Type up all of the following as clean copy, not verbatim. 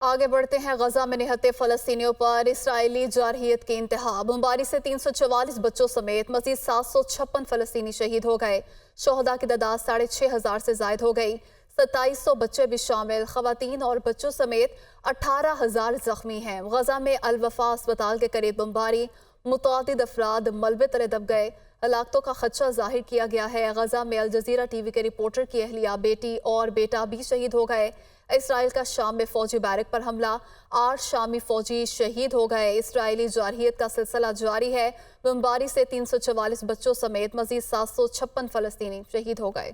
آگے بڑھتے ہیں۔ غزہ میں نہتے فلسطینیوں پر اسرائیلی جارحیت کی انتہا۔ بمباری سے 344 بچوں سمیت مزید 756 فلسطینی شہید ہو گئے۔ شہداء کی تعداد 6500 سے زائد ہو گئی۔ 2700 بچے بھی شامل، خواتین اور بچوں سمیت 18000 زخمی ہیں۔ غزہ میں الوفا اسپتال کے قریب بمباری، متعدد افراد ملبے تلے دب گئے۔ ہلاکتوں کا خدشہ ظاہر کیا گیا ہے۔ غزہ میں الجزیرہ ٹی وی کے رپورٹر کی اہلیہ، بیٹی اور بیٹا بھی شہید ہو گئے۔ اسرائیل کا شام میں فوجی بیرک پر حملہ، 8 شامی فوجی شہید ہو گئے۔ اسرائیلی جارحیت کا سلسلہ جاری ہے۔ بمباری سے 344 بچوں سمیت مزید 756 فلسطینی شہید ہو گئے۔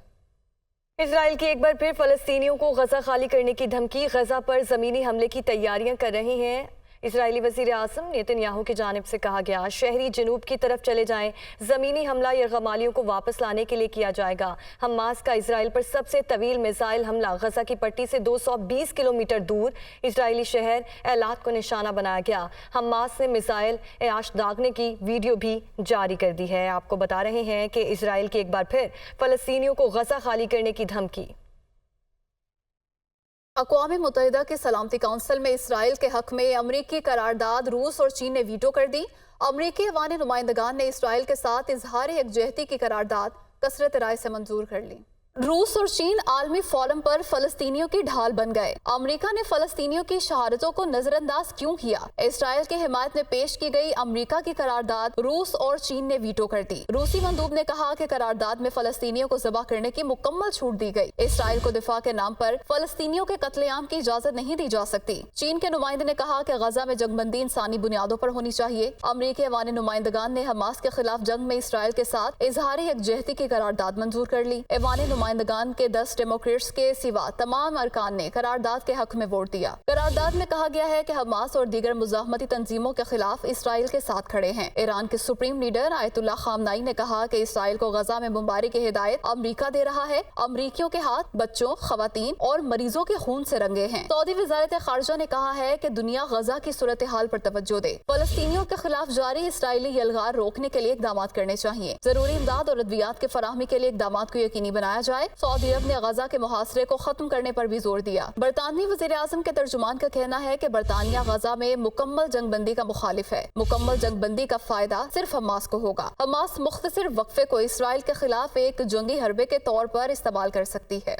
اسرائیل کی ایک بار پھر فلسطینیوں کو غزہ خالی کرنے کی دھمکی۔ غزہ پر زمینی حملے کی تیاریاں کر رہے ہیں۔ اسرائیلی وزیر اعظم نیتن یاہو کی جانب سے کہا گیا، شہری جنوب کی طرف چلے جائیں، زمینی حملہ یرغمالیوں کو واپس لانے کے لیے کیا جائے گا۔ حماس کا اسرائیل پر سب سے طویل میزائل حملہ غزہ کی پٹی سے 220 کلومیٹر دور اسرائیلی شہر ایلات کو نشانہ بنایا گیا۔ حماس نے میزائل عیاش داغنے کی ویڈیو بھی جاری کر دی ہے۔ آپ کو بتا رہے ہیں کہ اسرائیل کی ایک بار پھر فلسطینیوں کو غزہ خالی کرنے کی دھمکی۔ اقوام متحدہ کی سلامتی کونسل میں اسرائیل کے حق میں امریکی قرارداد روس اور چین نے ویٹو کر دی۔ امریکی ایوان نمائندگان نے اسرائیل کے ساتھ اظہار یکجہتی کی قرارداد کثرت رائے سے منظور کر لی۔ روس اور چین عالمی فورم پر فلسطینیوں کی ڈھال بن گئے۔ امریکہ نے فلسطینیوں کی شہادتوں کو نظر انداز کیوں کیا؟ اسرائیل کی حمایت میں پیش کی گئی امریکہ کی قرارداد روس اور چین نے ویٹو کر دی۔ روسی مندوب نے کہا کہ قرارداد میں فلسطینیوں کو ذبح کرنے کی مکمل چھوٹ دی گئی۔ اسرائیل کو دفاع کے نام پر فلسطینیوں کے قتل عام کی اجازت نہیں دی جا سکتی۔ چین کے نمائندے نے کہا کہ غزہ میں جنگ بندی انسانی بنیادوں پر ہونی چاہیے۔ امریکی ایوان نمائندگان نے حماس کے خلاف جنگ میں اسرائیل کے ساتھ اظہار یکجہتی کی قرارداد منظور کر لی۔ ایوان نمائندگان کے 10 ڈیموکریٹس کے سوا تمام ارکان نے قرارداد کے حق میں ووٹ دیا۔ قرارداد میں کہا گیا ہے کہ حماس اور دیگر مزاحمتی تنظیموں کے خلاف اسرائیل کے ساتھ کھڑے ہیں۔ ایران کے سپریم لیڈر آیت اللہ خامنائی نے کہا کہ اسرائیل کو غزہ میں بمباری کی ہدایت امریکہ دے رہا ہے۔ امریکیوں کے ہاتھ بچوں، خواتین اور مریضوں کے خون سے رنگے ہیں۔ سعودی وزارت خارجہ نے کہا ہے کہ دنیا غزہ کی صورتحال پر توجہ دے۔ فلسطینیوں کے خلاف جاری اسرائیلی یلغار روکنے کے لیے اقدامات کرنے چاہیے۔ ضروری امداد اور ادویات کی فراہمی کے لیے اقدامات کو یقینی بنایا جائے۔ سعودی عرب نے غزہ کے محاصرے کو ختم کرنے پر بھی زور دیا۔ برطانوی وزیر اعظم کے ترجمان کا کہنا ہے کہ برطانیہ غزہ میں مکمل جنگ بندی کا مخالف ہے۔ مکمل جنگ بندی کا فائدہ صرف حماس کو ہوگا۔ حماس مختصر وقفے کو اسرائیل کے خلاف ایک جنگی حربے کے طور پر استعمال کر سکتی ہے۔